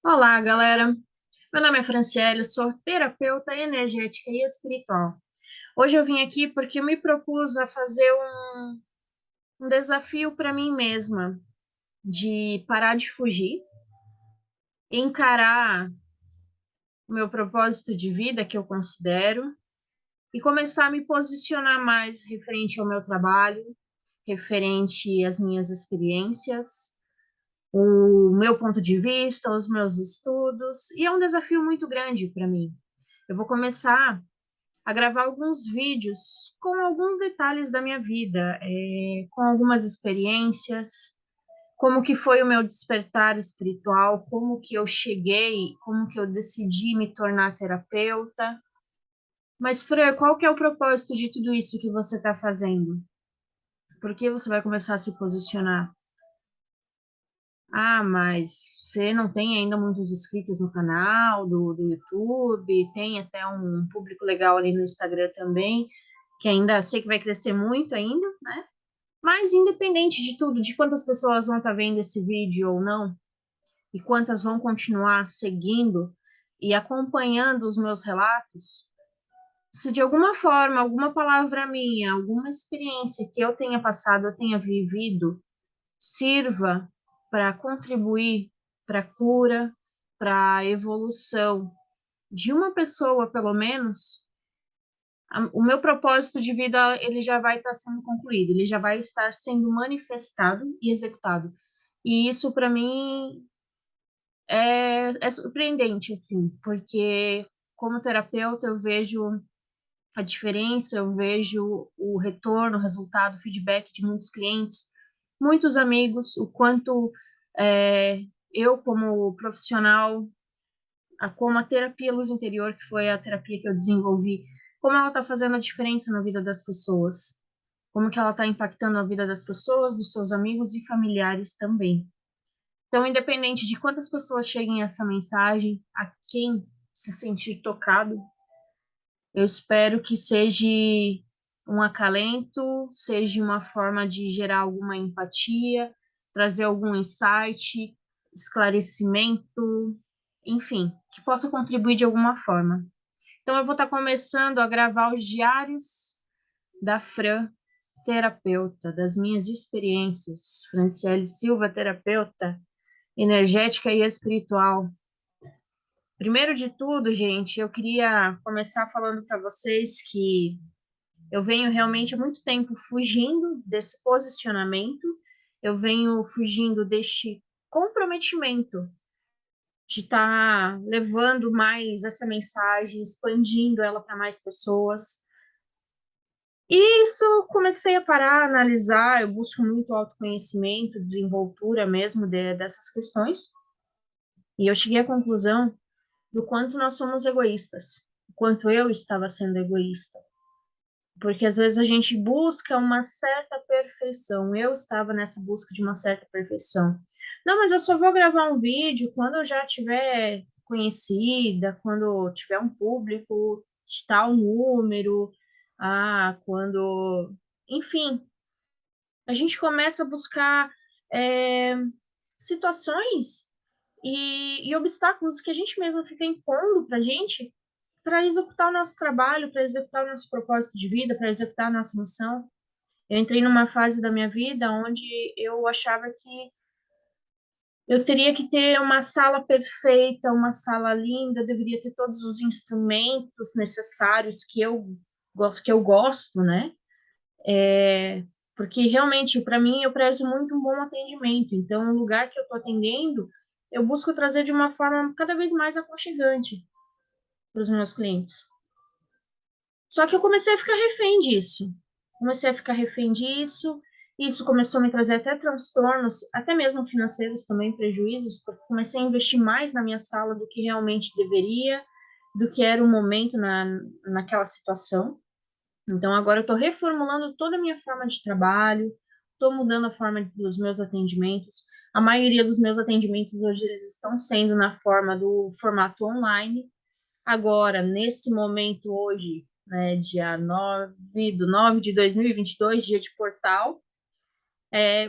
Olá, galera. Meu nome é Franciele, sou terapeuta energética e espiritual. Hoje eu vim aqui porque eu me propus a fazer um desafio para mim mesma, de parar de fugir, encarar o meu propósito de vida, que eu considero, e começar a me posicionar mais referente ao meu trabalho, referente às minhas experiências, o meu ponto de vista, os meus estudos, e é um desafio muito grande para mim. Eu vou começar a gravar alguns vídeos com alguns detalhes da minha vida, com algumas experiências, como que foi o meu despertar espiritual, como que eu cheguei, como que eu decidi me tornar terapeuta. Mas, Fran, qual que é o propósito de tudo isso que você está fazendo? Por que você vai começar a se posicionar? Ah, mas você não tem ainda muitos inscritos no canal do YouTube, tem até um público legal ali no Instagram também, que ainda sei que vai crescer muito ainda, né? Mas independente de tudo, de quantas pessoas vão estar vendo esse vídeo ou não, e quantas vão continuar seguindo e acompanhando os meus relatos, se de alguma forma, alguma palavra minha, alguma experiência que eu tenha passado, eu tenha vivido, sirva para contribuir para a cura, para a evolução de uma pessoa, pelo menos, o meu propósito de vida ele já vai estar sendo concluído, ele já vai estar sendo manifestado e executado. E isso para mim é surpreendente, assim, porque como terapeuta eu vejo a diferença, eu vejo o retorno, o resultado, o feedback de muitos clientes, muitos amigos, o quanto é, eu, como profissional, como a terapia Luz Interior, que foi a terapia que eu desenvolvi, como ela está fazendo a diferença na vida das pessoas, como que ela está impactando a vida das pessoas, dos seus amigos e familiares também. Então, independente de quantas pessoas cheguem a essa mensagem, a quem se sentir tocado, eu espero que seja um acalento, seja uma forma de gerar alguma empatia, trazer algum insight, esclarecimento, enfim, que possa contribuir de alguma forma. Então, eu vou estar começando a gravar os diários da Fran, terapeuta, das minhas experiências. Franciele Silva, terapeuta energética e espiritual. Primeiro de tudo, gente, eu queria começar falando para vocês que eu venho realmente há muito tempo fugindo desse posicionamento, eu venho fugindo deste comprometimento de estar levando mais essa mensagem, expandindo ela para mais pessoas. E isso eu comecei a parar, a analisar, eu busco muito autoconhecimento, desenvoltura mesmo dessas questões, e eu cheguei à conclusão do quanto nós somos egoístas, o quanto eu estava sendo egoísta. Porque às vezes a gente busca uma certa perfeição. Eu estava nessa busca de uma certa perfeição. Não, mas eu só vou gravar um vídeo quando eu já tiver conhecida, quando tiver um público de tal número, quando. Enfim, a gente começa a buscar é, situações e obstáculos que a gente mesmo fica impondo para a gente para executar o nosso trabalho, para executar o nosso propósito de vida, para executar a nossa missão. Eu entrei numa fase da minha vida onde eu achava que eu teria que ter uma sala perfeita, uma sala linda, eu deveria ter todos os instrumentos necessários que eu gosto, né? Porque realmente, para mim, eu prezo muito um bom atendimento. Então, o lugar que eu estou atendendo, eu busco trazer de uma forma cada vez mais aconchegante para os meus clientes. Só que eu comecei a ficar refém disso. Comecei a ficar refém disso. Isso começou a me trazer até transtornos, até mesmo financeiros também, prejuízos, porque comecei a investir mais na minha sala do que realmente deveria, do que era o momento naquela situação. Então, agora eu estou reformulando toda a minha forma de trabalho, estou mudando a forma dos meus atendimentos. A maioria dos meus atendimentos hoje eles estão sendo na forma do formato online. Agora, nesse momento hoje, né, dia 9 de 2022, dia de portal,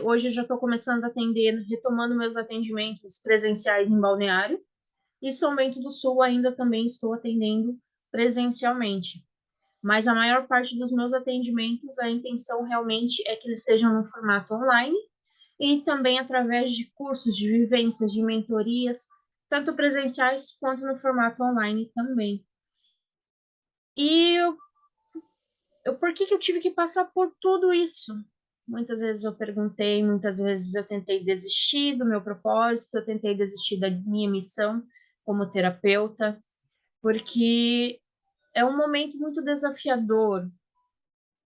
hoje eu já estou começando a atender, retomando meus atendimentos presenciais em Balneário. E São Bento do Sul ainda também estou atendendo presencialmente. Mas a maior parte dos meus atendimentos, a intenção realmente é que eles sejam no formato online e também através de cursos, de vivências, de mentorias, tanto presenciais quanto no formato online também. E por que eu tive que passar por tudo isso? Muitas vezes eu perguntei, muitas vezes eu tentei desistir do meu propósito, eu tentei desistir da minha missão como terapeuta, porque é um momento muito desafiador.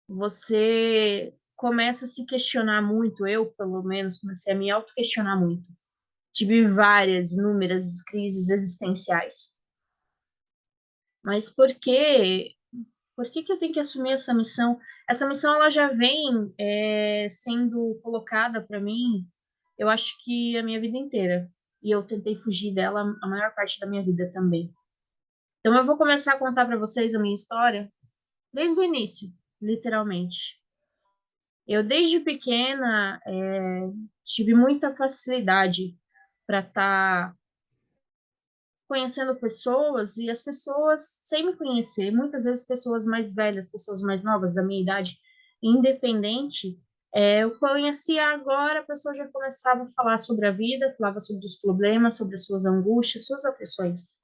Você começa a se questionar muito, eu, pelo menos, comecei a me auto-questionar muito. Tive várias, inúmeras crises existenciais. Mas por que eu tenho que assumir essa missão? Essa missão ela já vem sendo colocada para mim, eu acho que a minha vida inteira. E eu tentei fugir dela a maior parte da minha vida também. Então eu vou começar a contar para vocês a minha história desde o início, literalmente. Eu desde pequena tive muita facilidade para estar conhecendo pessoas e as pessoas sem me conhecer, muitas vezes pessoas mais velhas, pessoas mais novas da minha idade, independente, eu conhecia agora, a pessoa já começava a falar sobre a vida, falava sobre os problemas, sobre as suas angústias, suas aflições.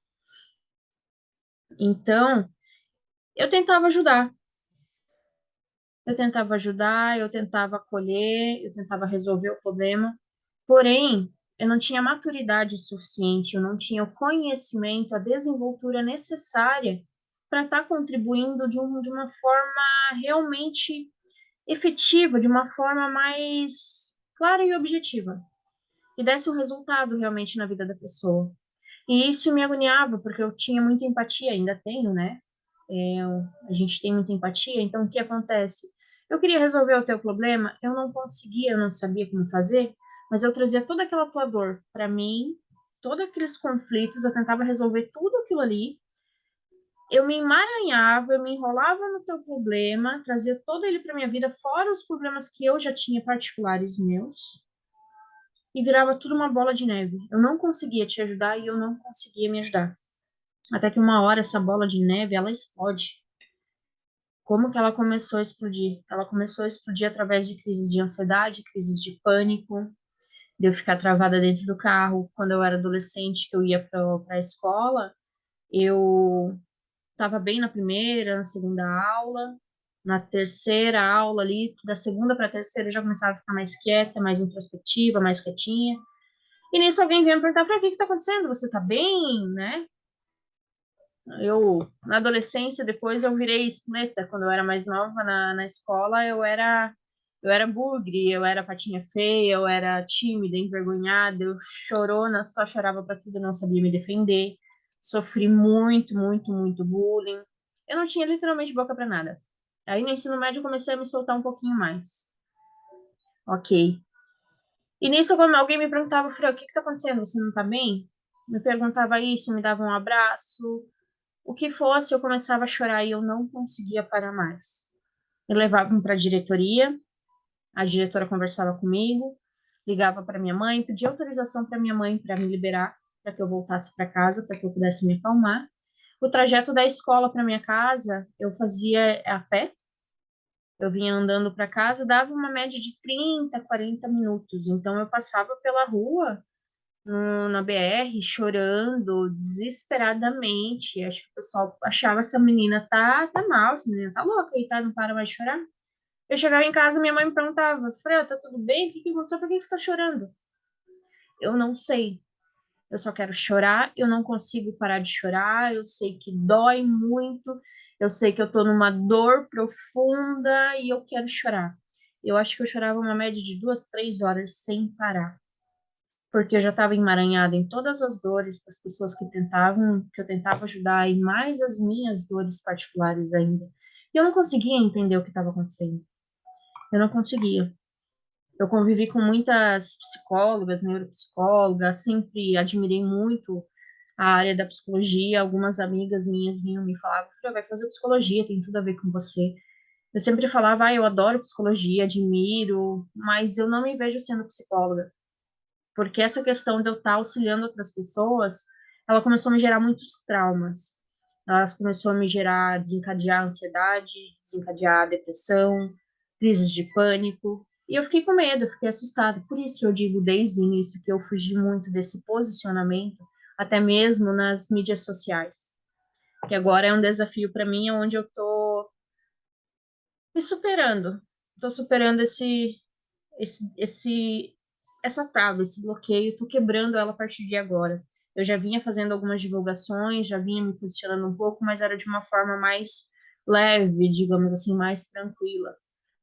Então, eu tentava ajudar, eu tentava acolher, eu tentava resolver o problema, porém, eu não tinha maturidade suficiente, eu não tinha o conhecimento, a desenvoltura necessária para estar contribuindo de uma forma realmente efetiva, de uma forma mais clara e objetiva, e desse um resultado realmente na vida da pessoa. E isso me agoniava, porque eu tinha muita empatia, ainda tenho, né? A gente tem muita empatia, então o que acontece? Eu queria resolver o teu problema, eu não conseguia, eu não sabia como fazer, mas eu trazia toda aquela tua dor para mim, todos aqueles conflitos, eu tentava resolver tudo aquilo ali, eu me emaranhava, eu me enrolava no teu problema, trazia todo ele para minha vida, fora os problemas que eu já tinha particulares meus, e virava tudo uma bola de neve. Eu não conseguia te ajudar e eu não conseguia me ajudar. Até que uma hora essa bola de neve, ela explode. Como que ela começou a explodir? Ela começou a explodir através de crises de ansiedade, crises de pânico, de eu ficar travada dentro do carro. Quando eu era adolescente, que eu ia para a escola, eu estava bem na primeira, na segunda aula, na terceira aula ali, da segunda para a terceira eu já começava a ficar mais quieta, mais introspectiva, mais quietinha. E nisso alguém veio me perguntar, o que está acontecendo? Você está bem, né? Na adolescência, depois eu virei espoleta. Quando eu era mais nova na escola, eu era bugre, eu era patinha feia, eu era tímida, envergonhada, eu chorona, só chorava para tudo, não sabia me defender. Sofri muito, muito, muito bullying. Eu não tinha literalmente boca para nada. Aí no ensino médio eu comecei a me soltar um pouquinho mais. Ok. E nisso, quando alguém me perguntava, Fran, o que que tá acontecendo? Você não tá bem? Me perguntava isso, me dava um abraço, o que fosse, eu começava a chorar e eu não conseguia parar mais. Me levavam para a diretoria, a diretora conversava comigo, ligava para minha mãe, pedia autorização para minha mãe para me liberar, para que eu voltasse para casa, para que eu pudesse me acalmar. O trajeto da escola para minha casa eu fazia a pé, eu vinha andando para casa, dava uma média de 30, 40 minutos. Então eu passava pela rua na BR, chorando desesperadamente. Acho que o pessoal achava essa menina tá mal, essa menina tá louca e tá, não para mais de chorar. Eu chegava em casa, minha mãe me perguntava, Fran, tá tudo bem? O que que aconteceu? Por que que você tá chorando? Eu não sei. Eu só quero chorar, eu não consigo parar de chorar, eu sei que dói muito, eu sei que eu tô numa dor profunda e eu quero chorar. Eu acho que eu chorava uma média de 2, 3 horas sem parar, porque eu já estava emaranhada em todas as dores das pessoas que eu tentava ajudar, e mais as minhas dores particulares ainda. E eu não conseguia entender o que estava acontecendo. Eu não conseguia. Eu convivi com muitas psicólogas, neuropsicólogas, sempre admirei muito a área da psicologia. Algumas amigas minhas vinham me falavam, Fran, vai fazer psicologia, tem tudo a ver com você. Eu sempre falava, eu adoro psicologia, admiro, mas eu não me vejo sendo psicóloga. Porque essa questão de eu estar auxiliando outras pessoas, ela começou a me gerar muitos traumas. Ela começou a me gerar, desencadear ansiedade, desencadear depressão, crises de pânico. E eu fiquei com medo, eu fiquei assustada. Por isso eu digo desde o início que eu fugi muito desse posicionamento, até mesmo nas mídias sociais. Que agora é um desafio para mim, onde eu tô me superando. Tô superando esse, essa trava, esse bloqueio, tô quebrando ela a partir de agora. Eu já vinha fazendo algumas divulgações, já vinha me posicionando um pouco, mas era de uma forma mais leve, digamos assim, mais tranquila.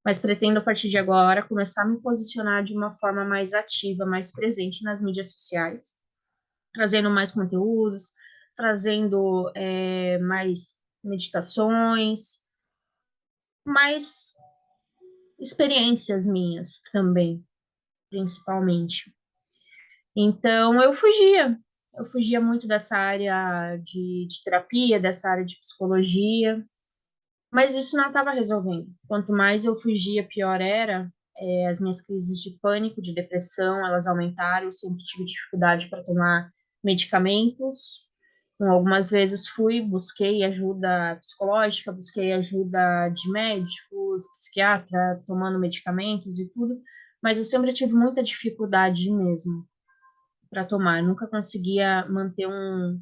Mas pretendo, a partir de agora, começar a me posicionar de uma forma mais ativa, mais presente nas mídias sociais, trazendo mais conteúdos, trazendo mais meditações, mais experiências minhas também, principalmente. Então, eu fugia muito dessa área de terapia, dessa área de psicologia, mas isso não estava resolvendo. Quanto mais eu fugia, pior era. As minhas crises de pânico, de depressão, elas aumentaram. Eu sempre tive dificuldade para tomar medicamentos. Então, algumas vezes fui, busquei ajuda psicológica, busquei ajuda de médicos, psiquiatra, tomando medicamentos e tudo, mas eu sempre tive muita dificuldade mesmo para tomar. Eu nunca conseguia manter um,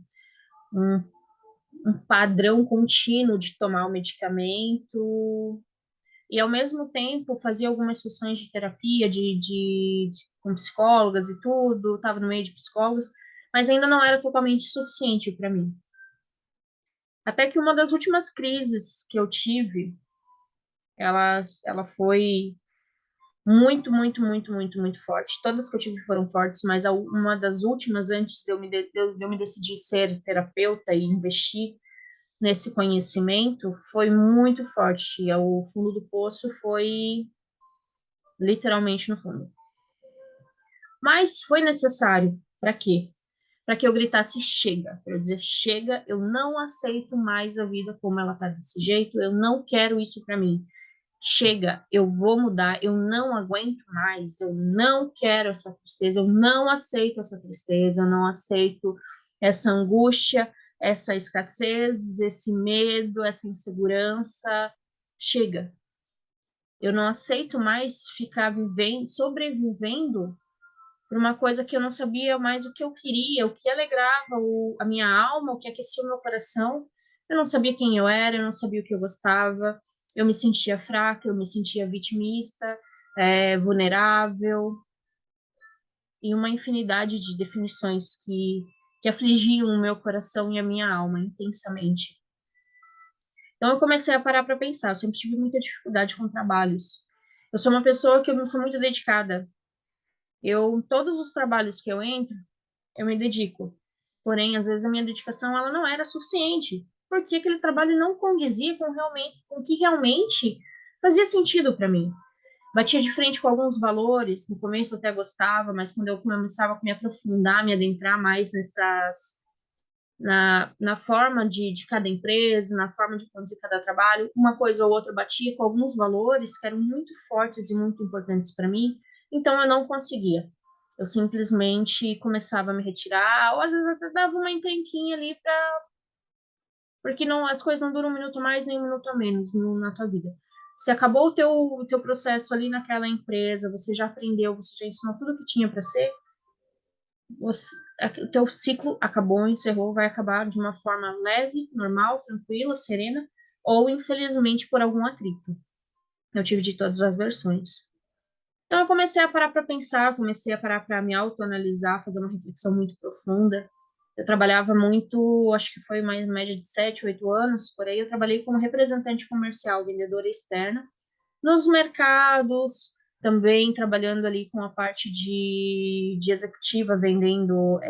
um padrão contínuo de tomar o medicamento. E, ao mesmo tempo, fazia algumas sessões de terapia com psicólogas e tudo, estava no meio de psicólogos, mas ainda não era totalmente suficiente para mim. Até que uma das últimas crises que eu tive, ela foi muito forte. Todas que eu tive foram fortes, mas uma das últimas, antes de eu me decidir ser terapeuta e investir nesse conhecimento, foi muito forte. E o fundo do poço foi literalmente no fundo. Mas foi necessário. Para quê? Para que eu gritasse chega, para eu dizer chega, eu não aceito mais a vida como ela tá desse jeito, eu não quero isso para mim. Chega, eu vou mudar, eu não aguento mais, eu não quero essa tristeza, eu não aceito essa tristeza, eu não aceito essa angústia, essa escassez, esse medo, essa insegurança. Chega. Eu não aceito mais ficar vivendo, sobrevivendo por uma coisa que eu não sabia mais o que eu queria, o que alegrava a minha alma, o que aquecia o meu coração. Eu não sabia quem eu era, eu não sabia o que eu gostava, eu me sentia fraca, eu me sentia vitimista, vulnerável, e uma infinidade de definições que afligiam o meu coração e a minha alma intensamente. Então eu comecei a parar para pensar, eu sempre tive muita dificuldade com trabalhos. Eu sou uma pessoa que eu não sou muito dedicada. Todos os trabalhos que eu entro, eu me dedico. Porém, às vezes a minha dedicação ela não era suficiente, porque aquele trabalho não condizia com o que realmente fazia sentido para mim. Batia de frente com alguns valores, no começo eu até gostava, mas quando eu começava a me aprofundar, me adentrar mais na forma de cada empresa, na forma de conduzir cada trabalho, uma coisa ou outra batia com alguns valores que eram muito fortes e muito importantes para mim, então eu não conseguia. Eu simplesmente começava a me retirar, ou às vezes até dava uma encrenquinha ali porque não, as coisas não duram um minuto a mais nem um minuto a menos na tua vida. Se acabou o teu processo ali naquela empresa, você já aprendeu, você já ensinou tudo o que tinha para ser, o teu ciclo acabou, encerrou, vai acabar de uma forma leve, normal, tranquila, serena, ou infelizmente por algum atrito. Eu tive de todas as versões. Então eu comecei a parar para pensar, comecei a parar para me autoanalisar, fazer uma reflexão muito profunda. Eu trabalhava muito, acho que foi uma média de 7, 8 anos, por aí eu trabalhei como representante comercial, vendedora externa, nos mercados, também trabalhando ali com a parte de executiva, vendendo,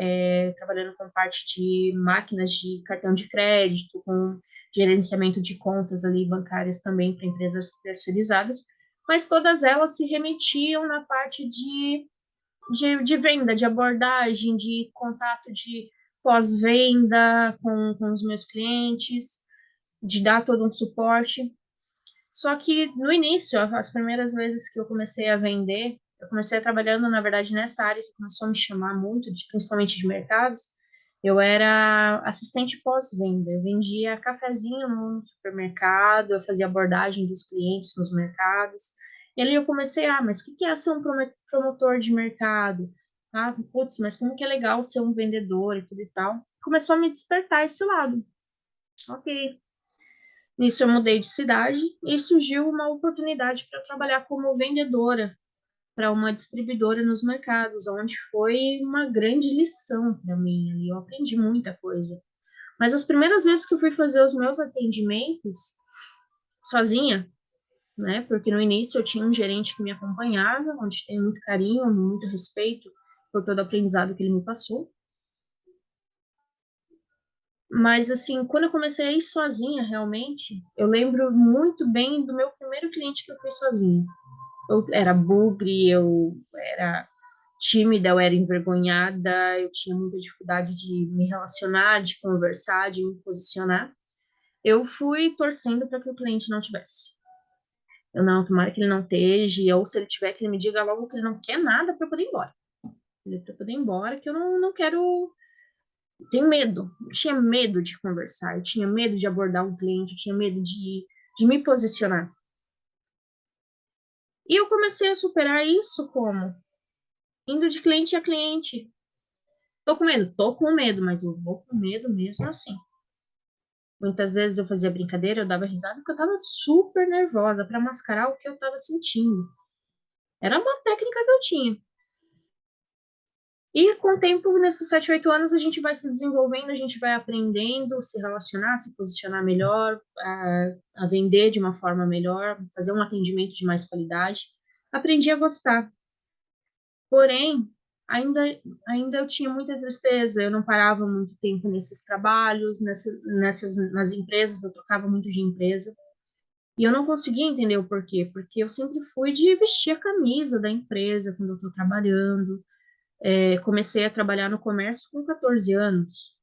trabalhando com parte de máquinas de cartão de crédito, com gerenciamento de contas ali bancárias também para empresas terceirizadas, mas todas elas se remetiam na parte de venda, de abordagem, de contato de pós-venda com os meus clientes, de dar todo um suporte. Só que no início, as primeiras vezes que eu comecei a vender, eu comecei trabalhando, na verdade, nessa área que começou a me chamar muito, principalmente de mercados. Eu era assistente pós-venda, eu vendia cafezinho no supermercado, eu fazia abordagem dos clientes nos mercados. E ali eu comecei, mas o que que é ser um promotor de mercado? Ah, putz, mas como que é legal ser um vendedor e tudo e tal. Começou a me despertar esse lado. Ok. Nisso eu mudei de cidade e surgiu uma oportunidade para trabalhar como vendedora para uma distribuidora nos mercados, onde foi uma grande lição para mim ali. Eu aprendi muita coisa. Mas as primeiras vezes que eu fui fazer os meus atendimentos sozinha, né? Porque no início eu tinha um gerente que me acompanhava, onde tem muito carinho, muito respeito por todo o aprendizado que ele me passou. Mas assim, quando eu comecei a ir sozinha, realmente, eu lembro muito bem do meu primeiro cliente que eu fui sozinha. Eu era bugre, eu era tímida, eu era envergonhada, eu tinha muita dificuldade de me relacionar, de conversar, de me posicionar. Eu fui torcendo para que o cliente não tivesse. Eu não, tomara que ele não esteja, ou se ele tiver, que ele me diga logo que ele não quer nada para eu poder ir embora. Para eu poder ir embora, que eu não quero. Tenho medo. Eu tinha medo de conversar, eu tinha medo de abordar um cliente, eu tinha medo de me posicionar. E eu comecei a superar isso como? Indo de cliente a cliente. Tô com medo, mas eu vou com medo mesmo assim. Muitas vezes eu fazia brincadeira, eu dava risada porque eu tava super nervosa para mascarar o que eu tava sentindo. Era uma técnica que eu tinha. E com o tempo, nesses 7, 8 anos, a gente vai se desenvolvendo, a gente vai aprendendo, se relacionar, se posicionar melhor, a vender de uma forma melhor, fazer um atendimento de mais qualidade. Aprendi a gostar. Porém, ainda, ainda eu tinha muita tristeza, eu não parava muito tempo nesses trabalhos, nas empresas, eu trocava muito de empresa. E eu não conseguia entender o porquê, porque eu sempre fui de vestir a camisa da empresa quando eu estou trabalhando. Comecei a trabalhar no comércio com 14 anos.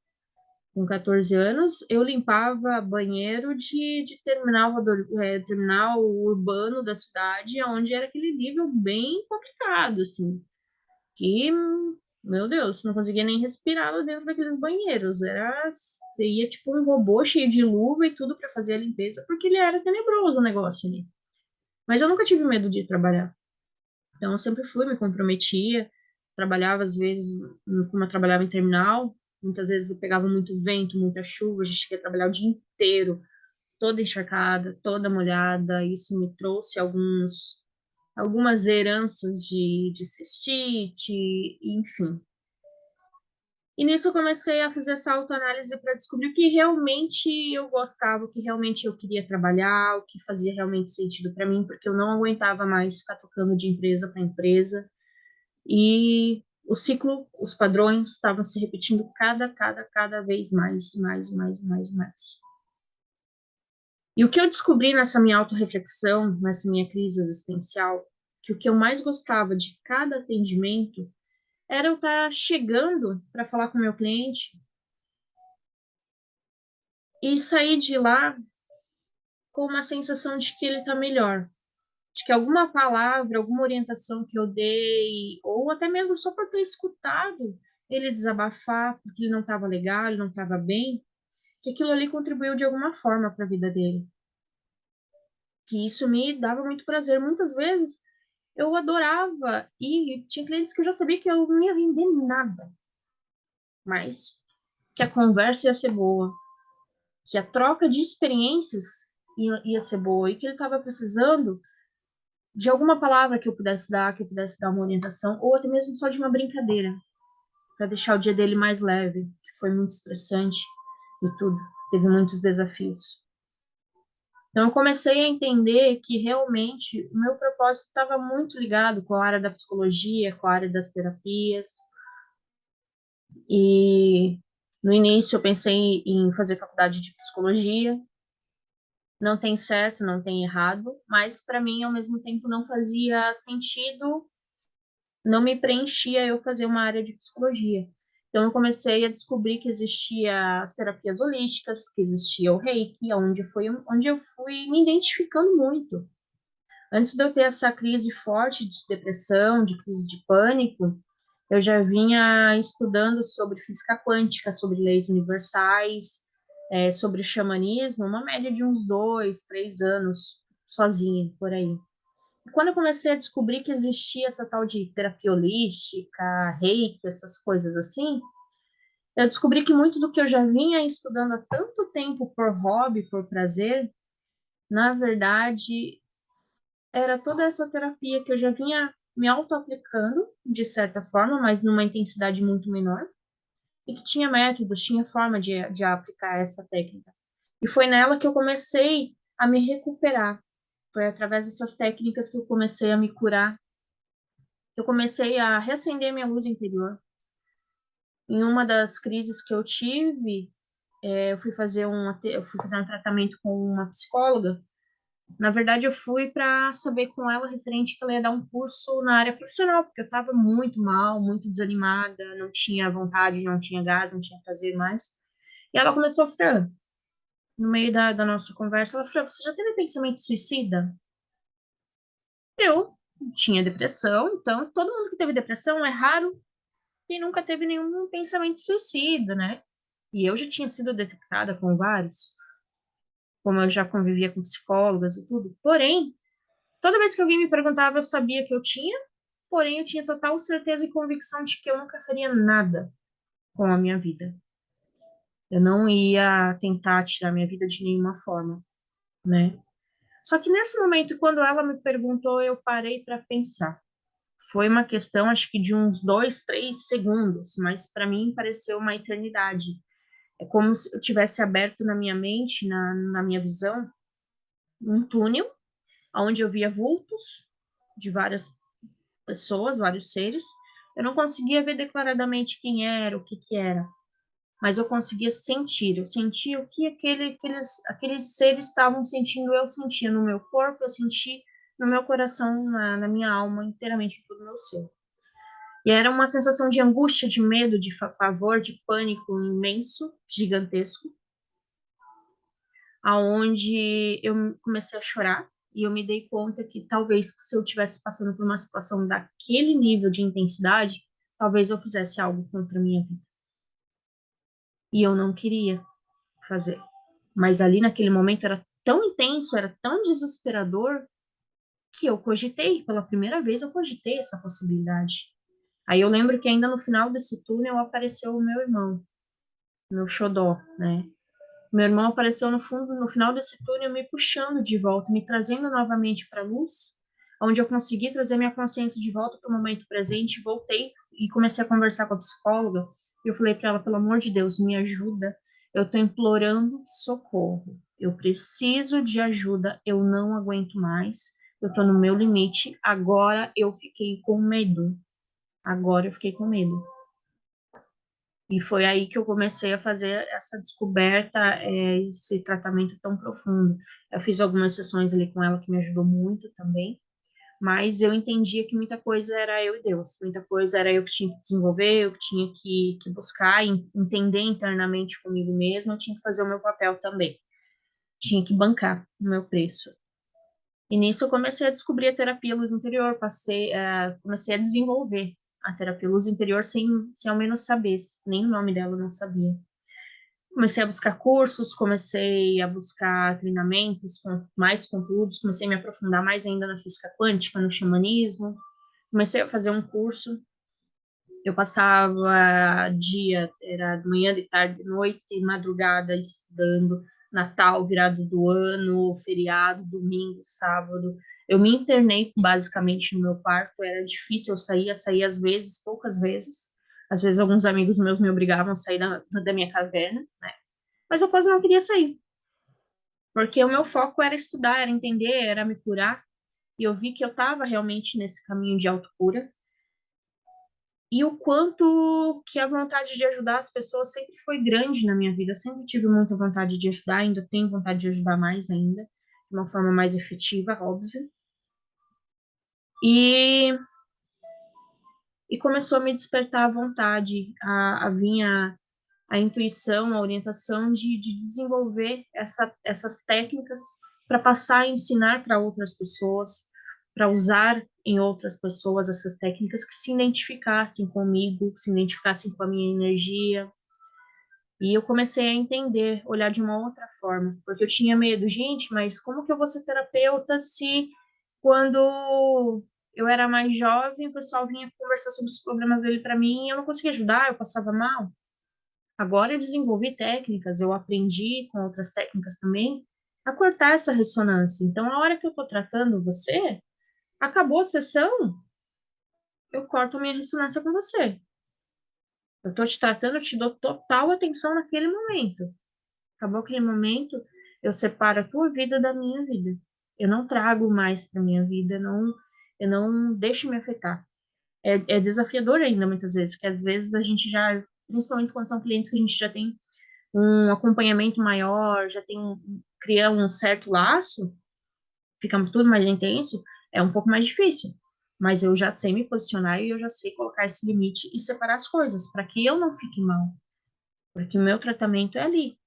Com 14 anos, eu limpava banheiro de terminal urbano da cidade, onde era aquele nível bem complicado, assim, que, meu Deus, não conseguia nem respirar lá dentro daqueles banheiros. Você ia tipo um robô cheio de luva e tudo para fazer a limpeza, porque ele era tenebroso o negócio ali. Mas eu nunca tive medo de trabalhar. Então, eu sempre fui, me comprometia, trabalhava às vezes, como eu trabalhava em terminal, muitas vezes eu pegava muito vento, muita chuva, a gente cheguei a trabalhar o dia inteiro, toda encharcada, toda molhada, isso me trouxe algumas heranças de cistite, enfim. E nisso eu comecei a fazer essa autoanálise para descobrir o que realmente eu gostava, o que realmente eu queria trabalhar, o que fazia realmente sentido para mim, porque eu não aguentava mais ficar tocando de empresa para empresa. E o ciclo, os padrões estavam se repetindo cada vez mais. E o que eu descobri nessa minha autorreflexão, nessa minha crise existencial, que o que eu mais gostava de cada atendimento era eu estar chegando para falar com o meu cliente e sair de lá com uma sensação de que ele está melhor, de que alguma palavra, alguma orientação que eu dei, ou até mesmo só por ter escutado ele desabafar, porque ele não estava legal, ele não estava bem, que aquilo ali contribuiu de alguma forma para a vida dele. Que isso me dava muito prazer. Muitas vezes eu adorava e tinha clientes que eu já sabia que eu não ia vender nada, mas que a conversa ia ser boa, que a troca de experiências ia ser boa e que ele estava precisando de alguma palavra que eu pudesse dar, que eu pudesse dar uma orientação, ou até mesmo só de uma brincadeira, para deixar o dia dele mais leve, que foi muito estressante e tudo, teve muitos desafios. Então, eu comecei a entender que realmente o meu propósito estava muito ligado com a área da psicologia, com a área das terapias. E no início eu pensei em fazer faculdade de psicologia. Não tem certo, não tem errado, mas para mim, ao mesmo tempo, não fazia sentido, não me preenchia eu fazer uma área de psicologia. Então, eu comecei a descobrir que existia as terapias holísticas, que existia o Reiki, onde eu fui me identificando muito. Antes de eu ter essa crise forte de depressão, de crise de pânico, Eu já vinha estudando sobre física quântica, sobre leis universais, sobre xamanismo, uma média de uns 2, 3 anos sozinha, por aí. E quando eu comecei a descobrir que existia essa tal de terapia holística, reiki, essas coisas assim, eu descobri que muito do que eu já vinha estudando há tanto tempo por hobby, por prazer, na verdade, era toda essa terapia que eu já vinha me auto-aplicando, de certa forma, mas numa intensidade muito menor, e que tinha métodos, tinha forma de aplicar essa técnica. E foi nela que eu comecei a me recuperar. Foi através dessas técnicas que eu comecei a me curar, que eu comecei a reacender minha luz interior. Em uma das crises que eu tive, eu fui fazer um tratamento com uma psicóloga. Na verdade, eu fui para saber com ela referente que ela ia dar um curso na área profissional, porque eu estava muito mal, muito desanimada, não tinha vontade, não tinha gás, não tinha prazer mais. E ela começou, Fran, no meio da nossa conversa, ela falou, você já teve pensamento suicida? Eu tinha depressão, então todo mundo que teve depressão é raro quem nunca teve nenhum pensamento suicida, né? E eu já tinha sido detectada com vários, como eu já convivia com psicólogas e tudo. Porém, toda vez que alguém me perguntava, eu sabia que eu tinha, porém eu tinha total certeza e convicção de que eu nunca faria nada com a minha vida. Eu não ia tentar tirar minha vida de nenhuma forma, né? Só que nesse momento, quando ela me perguntou, eu parei para pensar. Foi uma questão, acho que de uns 2, 3 segundos, mas para mim pareceu uma eternidade. É como se eu tivesse aberto na minha mente, na minha visão, um túnel, onde eu via vultos de várias pessoas, vários seres. Eu não conseguia ver declaradamente quem era, o que que era, mas eu conseguia sentir. Eu sentia o que aqueles seres estavam sentindo, eu sentia no meu corpo, eu senti no meu coração, na minha alma, inteiramente em todo o meu ser. E era uma sensação de angústia, de medo, de pavor, de pânico imenso, gigantesco, aonde eu comecei a chorar e eu me dei conta que talvez se eu tivesse passando por uma situação daquele nível de intensidade, talvez eu fizesse algo contra a minha vida. E eu não queria fazer. Mas ali naquele momento era tão intenso, era tão desesperador que eu cogitei, pela primeira vez eu cogitei essa possibilidade. Aí eu lembro que ainda no final desse túnel apareceu o meu irmão, meu xodó, né? Meu irmão apareceu no fundo, no final desse túnel, me puxando de volta, me trazendo novamente para a luz, onde eu consegui trazer minha consciência de volta para o momento presente. Voltei e comecei a conversar com a psicóloga. E eu falei para ela, pelo amor de Deus, me ajuda. Eu estou implorando socorro. Eu preciso de ajuda. Eu não aguento mais. Eu estou no meu limite. Agora eu fiquei com medo. Agora eu fiquei com medo. E foi aí que eu comecei a fazer essa descoberta, esse tratamento tão profundo. Eu fiz algumas sessões ali com ela que me ajudou muito também, mas eu entendia que muita coisa era eu e Deus, muita coisa era eu que tinha que desenvolver, eu que tinha que buscar, entender internamente comigo mesma, eu tinha que fazer o meu papel também, tinha que bancar o meu preço. E nisso eu comecei a descobrir a terapia luz interior, comecei a desenvolver a terapia luz interior sem ao menos saber, nem o nome dela eu não sabia. Comecei a buscar cursos, comecei a buscar treinamentos com mais conteúdos, comecei a me aprofundar mais ainda na física quântica, no xamanismo. Comecei a fazer um curso. Eu passava dia, era de manhã, de tarde, de noite, madrugada, estudando. Natal, virado do ano, feriado, domingo, sábado. Eu me internei basicamente no meu quarto. Era difícil, eu saía às vezes, poucas vezes. Às vezes alguns amigos meus me obrigavam a sair da minha caverna, né? Mas eu quase não queria sair, porque o meu foco era estudar, era entender, era me curar, e eu vi que eu estava realmente nesse caminho de autocura, e o quanto que a vontade de ajudar as pessoas sempre foi grande na minha vida, eu sempre tive muita vontade de ajudar, ainda tenho vontade de ajudar mais ainda, de uma forma mais efetiva, óbvio, e, e começou a me despertar a vontade, a vir a intuição, a orientação de desenvolver essas técnicas para passar a ensinar para outras pessoas, para usar em outras pessoas essas técnicas que se identificassem comigo, que se identificassem com a minha energia. E eu comecei a entender, olhar de uma outra forma, porque eu tinha medo, gente, mas como que eu vou ser terapeuta se quando eu era mais jovem, o pessoal vinha conversar sobre os problemas dele para mim e eu não conseguia ajudar, eu passava mal. Agora eu desenvolvi técnicas, eu aprendi com outras técnicas também a cortar essa ressonância. Então, a hora que eu estou tratando você, acabou a sessão, eu corto a minha ressonância com você. Eu estou te tratando, eu te dou total atenção naquele momento. Acabou aquele momento, eu separo a tua vida da minha vida. Eu não trago mais para minha vida, eu não deixo me afetar. É desafiador ainda, muitas vezes, que às vezes a gente já, principalmente quando são clientes que a gente já tem um acompanhamento maior, já tem cria um certo laço, fica tudo mais intenso, é um pouco mais difícil. Mas eu já sei me posicionar e eu já sei colocar esse limite e separar as coisas, para que eu não fique mal. Porque o meu tratamento é ali.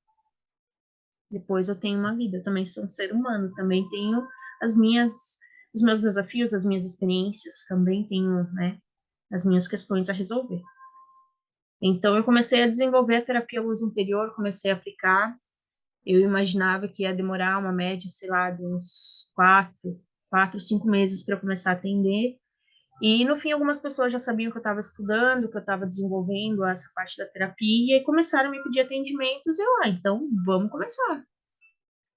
Depois eu tenho uma vida, eu também sou um ser humano, também tenho as minhas, os meus desafios, as minhas experiências, também tenho, né, as minhas questões a resolver. Então eu comecei a desenvolver a terapia luz interior, comecei a aplicar. Eu imaginava que ia demorar uma média, sei lá, de uns 5 meses para começar a atender. E no fim, algumas pessoas já sabiam que eu estava estudando, que eu estava desenvolvendo essa parte da terapia, e começaram a me pedir atendimentos. Então vamos começar.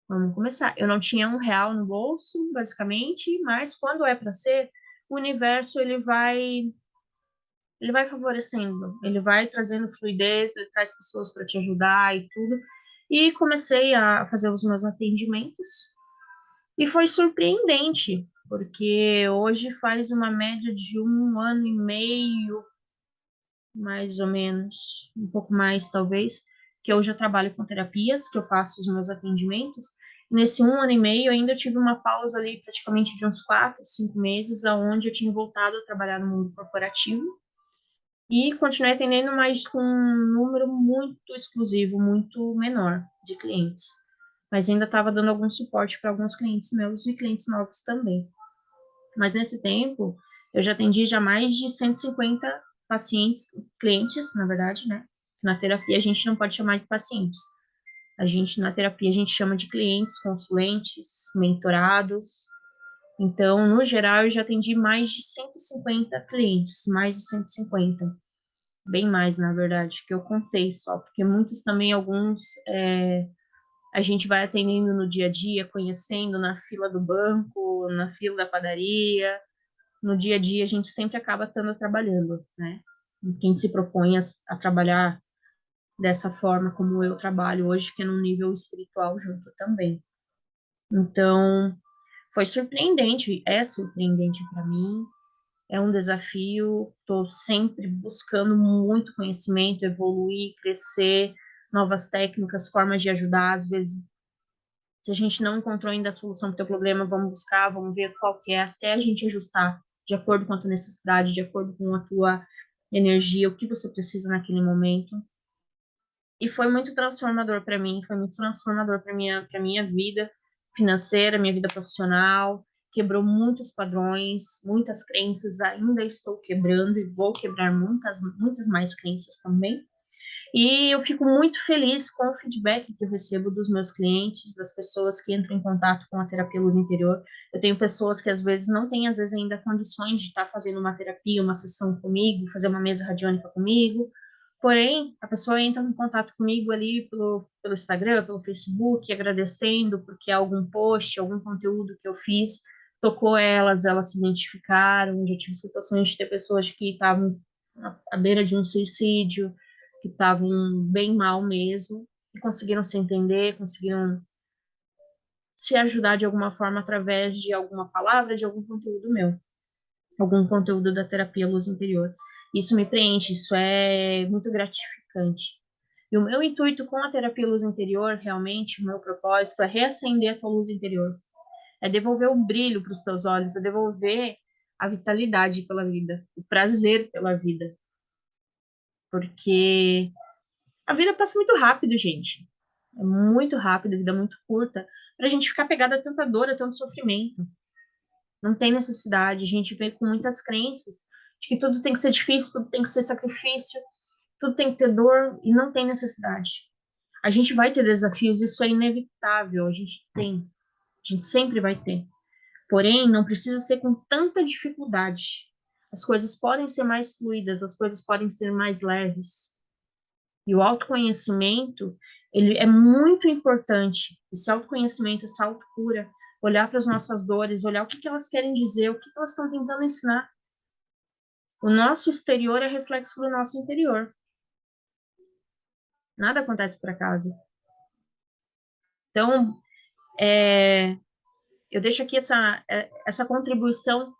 Vamos começar. Eu não tinha R$ 1 no bolso, basicamente, mas quando é para ser, o universo ele vai favorecendo, ele vai trazendo fluidez, ele traz pessoas para te ajudar e tudo. E comecei a fazer os meus atendimentos e foi surpreendente, porque hoje faz uma média de 1 ano e meio, mais ou menos, um pouco mais talvez, que eu já trabalho com terapias, que eu faço os meus atendimentos. Nesse 1 ano e meio, eu ainda tive uma pausa ali praticamente de uns 4, 5 meses, aonde eu tinha voltado a trabalhar no mundo corporativo e continuei atendendo, mas com um número muito exclusivo, muito menor de clientes. Mas ainda estava dando algum suporte para alguns clientes meus e clientes novos também. Mas nesse tempo, eu já atendi já mais de 150 pacientes, clientes, na verdade, né? Na terapia a gente não pode chamar de pacientes. Na terapia a gente chama de clientes, consulentes, mentorados. Então, no geral, eu já atendi mais de 150 clientes, mais de 150, bem mais, na verdade, que eu contei só, porque muitos também, alguns, a gente vai atendendo no dia a dia, conhecendo na fila do banco, na fila da padaria, no dia a dia a gente sempre acaba estando trabalhando, né? Quem se propõe a trabalhar dessa forma como eu trabalho hoje, que é num nível espiritual junto também. Então, foi surpreendente, é surpreendente para mim, é um desafio, estou sempre buscando muito conhecimento, evoluir, crescer, novas técnicas, formas de ajudar, às vezes, se a gente não encontrou ainda a solução para o teu problema, vamos buscar, vamos ver qual que é, até a gente ajustar de acordo com a tua necessidade, de acordo com a tua energia, o que você precisa naquele momento. E foi muito transformador para mim, foi muito transformador para minha vida financeira, minha vida profissional. Quebrou muitos padrões, muitas crenças, ainda estou quebrando e vou quebrar muitas, muitas mais crenças também. E eu fico muito feliz com o feedback que eu recebo dos meus clientes, das pessoas que entram em contato com a terapia luz interior. Eu tenho pessoas que às vezes não têm, às vezes, ainda condições de estar fazendo uma terapia, uma sessão comigo, fazer uma mesa radiônica comigo. Porém, a pessoa entra em contato comigo ali pelo Instagram, pelo Facebook, agradecendo porque algum post, algum conteúdo que eu fiz tocou elas se identificaram. Já tive situações de ter pessoas que estavam à beira de um suicídio, que estavam bem mal mesmo, e conseguiram se entender, conseguiram se ajudar de alguma forma através de alguma palavra, de algum conteúdo meu, algum conteúdo da terapia luz interior. Isso me preenche, isso é muito gratificante. E o meu intuito com a terapia luz interior, realmente, o meu propósito é reacender a tua luz interior, é devolver o brilho para os teus olhos, é devolver a vitalidade pela vida, o prazer pela vida, porque a vida passa muito rápido, gente. É muito rápido, a vida é muito curta, pra gente ficar pegada a tanta dor, a tanto sofrimento. Não tem necessidade. A gente vem com muitas crenças de que tudo tem que ser difícil, tudo tem que ser sacrifício, tudo tem que ter dor, e não tem necessidade. A gente vai ter desafios, isso é inevitável, a gente sempre vai ter. Porém, não precisa ser com tanta dificuldade. As coisas podem ser mais fluidas, as coisas podem ser mais leves. E o autoconhecimento, ele é muito importante. Esse autoconhecimento, essa autocura, olhar para as nossas dores, olhar o que que elas querem dizer, o que que elas estão tentando ensinar. O nosso exterior é reflexo do nosso interior. Nada acontece por acaso. Então, eu deixo aqui essa contribuição,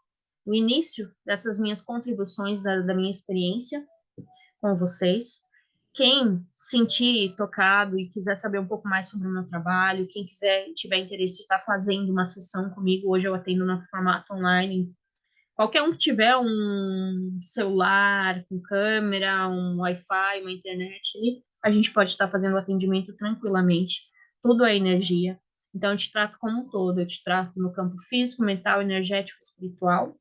o início dessas minhas contribuições da minha experiência com vocês. Quem sentir tocado e quiser saber um pouco mais sobre o meu trabalho, quem quiser tiver interesse de estar fazendo uma sessão comigo, hoje eu atendo no formato online. Qualquer um que tiver um celular com câmera, um Wi-Fi, uma internet, a gente pode estar fazendo o atendimento tranquilamente. Tudo é energia. Então, eu te trato como um todo. Eu te trato no campo físico, mental, energético, espiritual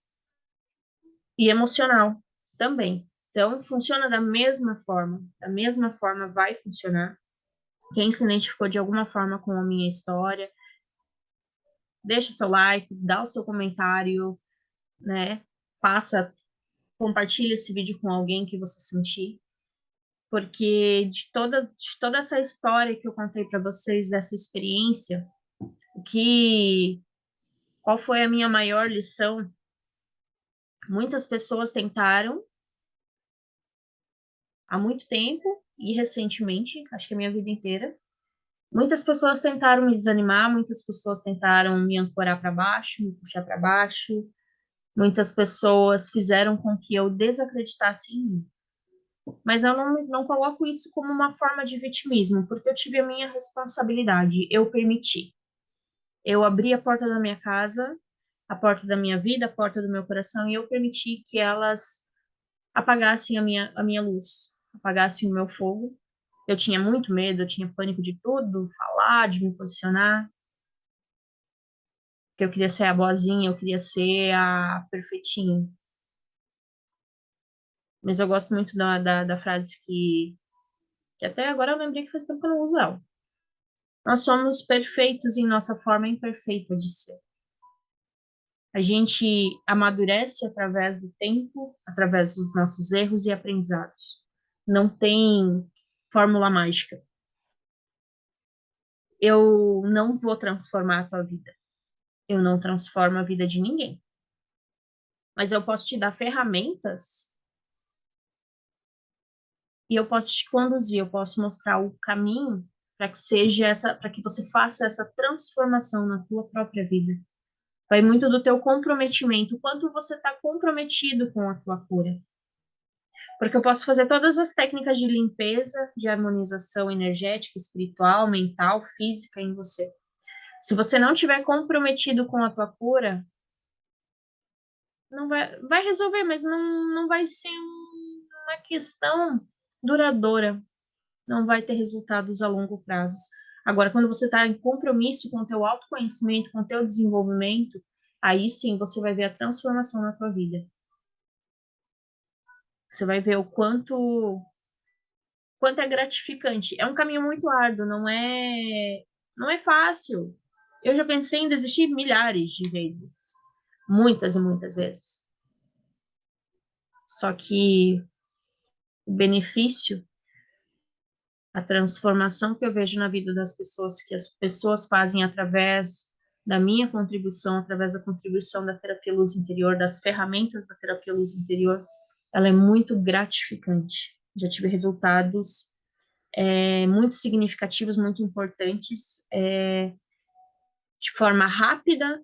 e emocional também. Então, funciona da mesma forma. Da mesma forma vai funcionar. Quem se identificou de alguma forma com a minha história, deixa o seu like, dá o seu comentário, né? Passa, compartilha esse vídeo com alguém que você sentir, porque de toda essa história que eu contei para vocês, dessa experiência, qual foi a minha maior lição? Muitas pessoas tentaram há muito tempo e recentemente, acho que a minha vida inteira, muitas pessoas tentaram me desanimar, muitas pessoas tentaram me ancorar para baixo, me puxar para baixo, muitas pessoas fizeram com que eu desacreditasse em mim. Mas eu não coloco isso como uma forma de vitimismo, porque eu tive a minha responsabilidade, eu permiti. Eu abri a porta da minha casa, a porta da minha vida, a porta do meu coração, e eu permiti que elas apagassem a minha luz, apagassem o meu fogo. Eu tinha muito medo, eu tinha pânico de tudo, falar, de me posicionar, porque eu queria ser a boazinha, eu queria ser a perfeitinha. Mas eu gosto muito da frase que até agora eu lembrei que faz tempo que eu não uso ela. Nós somos perfeitos em nossa forma imperfeita de ser. A gente amadurece através do tempo, através dos nossos erros e aprendizados. Não tem fórmula mágica. Eu não vou transformar a tua vida. Eu não transformo a vida de ninguém. Mas eu posso te dar ferramentas e eu posso te conduzir, eu posso mostrar o caminho para que você faça essa transformação na tua própria vida. Vai muito do teu comprometimento, o quanto você está comprometido com a tua cura. Porque eu posso fazer todas as técnicas de limpeza, de harmonização energética, espiritual, mental, física em você. Se você não tiver comprometido com a tua cura, não vai resolver, mas não vai ser uma questão duradoura. Não vai ter resultados a longo prazo. Agora, quando você está em compromisso com o teu autoconhecimento, com o teu desenvolvimento, aí sim você vai ver a transformação na tua vida. Você vai ver o quanto é gratificante. É um caminho muito árduo, não é fácil. Eu já pensei em desistir milhares de vezes, muitas e muitas vezes. Só que o benefício, a transformação que eu vejo na vida das pessoas, que as pessoas fazem através da minha contribuição, através da contribuição da terapia luz interior, das ferramentas da terapia luz interior, ela é muito gratificante. Já tive resultados muito significativos, muito importantes, de forma rápida,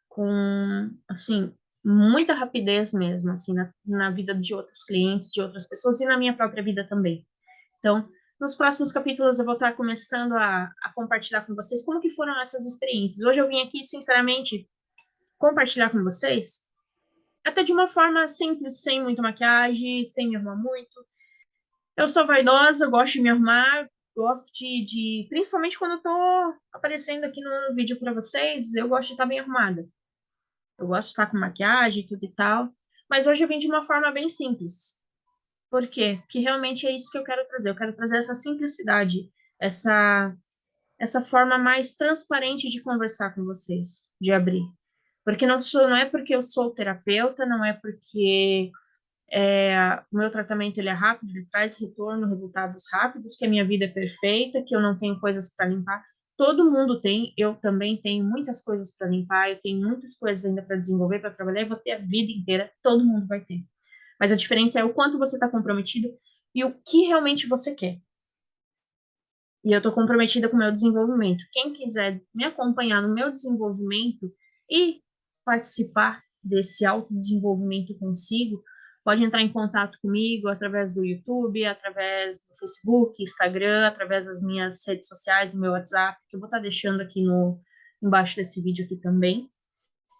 com, assim, muita rapidez mesmo, assim, na vida de outros clientes, de outras pessoas e na minha própria vida também. Então, nos próximos capítulos eu vou estar começando a compartilhar com vocês como que foram essas experiências. Hoje eu vim aqui, sinceramente, compartilhar com vocês, até de uma forma simples, sem muita maquiagem, sem me arrumar muito. Eu sou vaidosa, eu gosto de me arrumar, gosto principalmente quando eu tô aparecendo aqui no vídeo para vocês, eu gosto de estar bem arrumada. Eu gosto de estar com maquiagem e tudo e tal. Mas hoje eu vim de uma forma bem simples. Por quê? Porque realmente é isso que eu quero trazer. Eu quero trazer essa simplicidade, essa, essa forma mais transparente de conversar com vocês, de abrir. Porque não é porque eu sou terapeuta, não é porque o meu tratamento ele é rápido, ele traz retorno, resultados rápidos, que a minha vida é perfeita, que eu não tenho coisas para limpar. Todo mundo tem, eu também tenho muitas coisas para limpar, eu tenho muitas coisas ainda para desenvolver, para trabalhar, e vou ter a vida inteira, todo mundo vai ter. Mas a diferença é o quanto você está comprometido e o que realmente você quer. E eu estou comprometida com o meu desenvolvimento. Quem quiser me acompanhar no meu desenvolvimento e participar desse autodesenvolvimento consigo, pode entrar em contato comigo através do YouTube, através do Facebook, Instagram, através das minhas redes sociais, do meu WhatsApp, que eu vou estar deixando aqui no embaixo desse vídeo aqui também.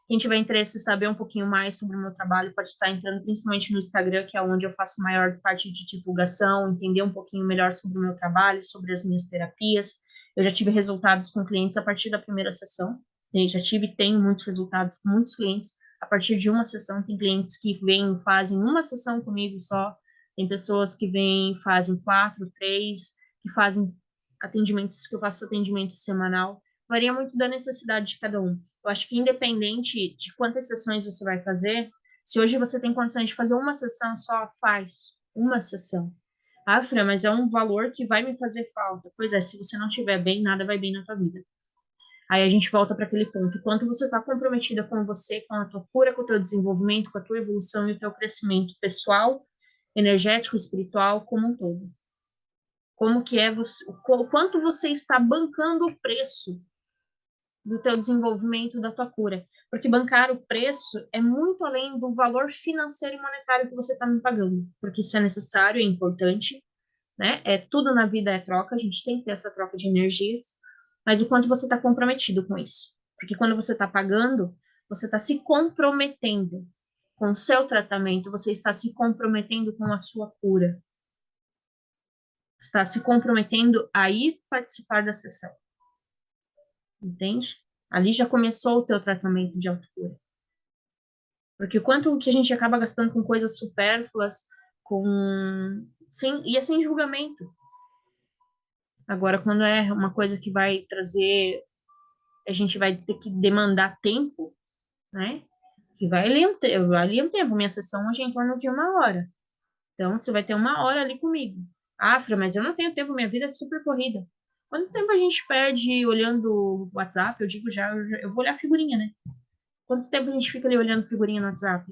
Quem tiver interesse em saber um pouquinho mais sobre o meu trabalho pode estar entrando principalmente no Instagram, que é onde eu faço maior parte de divulgação, entender um pouquinho melhor sobre o meu trabalho, sobre as minhas terapias. Eu já tive resultados com clientes a partir da primeira sessão. Eu já tive e tenho muitos resultados com muitos clientes a partir de uma sessão. Tem clientes que vêm e fazem uma sessão comigo só. Tem pessoas que vêm e fazem 4, 3, que fazem atendimentos, que eu faço atendimento semanal. Varia muito da necessidade de cada um. Eu acho que independente de quantas sessões você vai fazer, se hoje você tem condições de fazer uma sessão só, faz uma sessão. Ah, Fran, mas é um valor que vai me fazer falta. Pois é, se você não estiver bem, nada vai bem na tua vida. Aí a gente volta para aquele ponto. Quanto você está comprometida com você, com a tua cura, com o teu desenvolvimento, com a tua evolução e o teu crescimento pessoal, energético, espiritual, como um todo. Como que é você, o quanto você está bancando o preço do teu desenvolvimento, da tua cura. Porque bancar o preço é muito além do valor financeiro e monetário que você está me pagando. Porque isso é necessário, é importante, né? É, tudo na vida é troca, a gente tem que ter essa troca de energias. Mas o quanto você está comprometido com isso. Porque quando você está pagando, você está se comprometendo com o seu tratamento, você está se comprometendo com a sua cura. Está se comprometendo a ir participar da sessão. Entende? Ali já começou o teu tratamento de autocura. Porque o quanto que a gente acaba gastando com coisas supérfluas, e é sem julgamento. Agora, quando é uma coisa que vai trazer, a gente vai ter que demandar tempo, né? Que ali é um tempo. Minha sessão hoje é em torno de 1 hora. Então, você vai ter 1 hora ali comigo. Ah, Fra, mas eu não tenho tempo, minha vida é super corrida. Quanto tempo a gente perde olhando o WhatsApp? Eu digo eu vou olhar a figurinha, né? Quanto tempo a gente fica ali olhando figurinha no WhatsApp?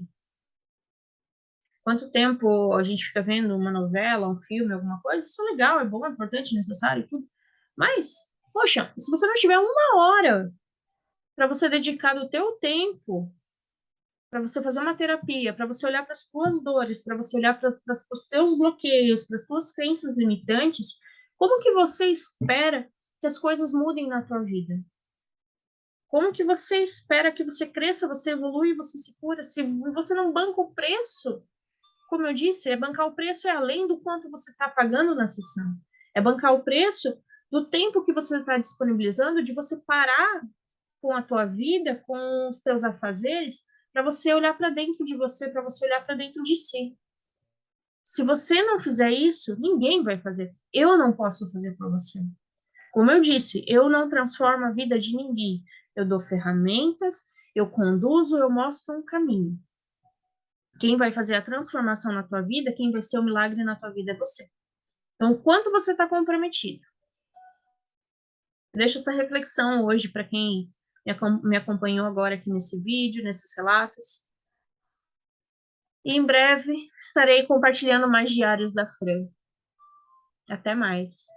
Quanto tempo a gente fica vendo uma novela, um filme, alguma coisa? Isso é legal, é bom, é importante, necessário, tudo. Mas, poxa, se você não tiver 1 hora para você dedicar do teu tempo, para você fazer uma terapia, para você olhar para as tuas dores, para você olhar para os teus bloqueios, para as tuas crenças limitantes, como que você espera que as coisas mudem na tua vida? Como que você espera que você cresça, você evolui, você se cura, se você não banca o preço? Como eu disse, bancar o preço é além do quanto você está pagando na sessão. É bancar o preço do tempo que você está disponibilizando de você parar com a tua vida, com os teus afazeres, para você olhar para dentro de você, para você olhar para dentro de si. Se você não fizer isso, ninguém vai fazer. Eu não posso fazer por você. Como eu disse, eu não transformo a vida de ninguém. Eu dou ferramentas, eu conduzo, eu mostro um caminho. Quem vai fazer a transformação na tua vida, quem vai ser o milagre na tua vida é você. Então, o quanto você está comprometido? Deixa essa reflexão hoje para quem me acompanhou agora aqui nesse vídeo, nesses relatos. E em breve estarei compartilhando mais diários da Fran. Até mais.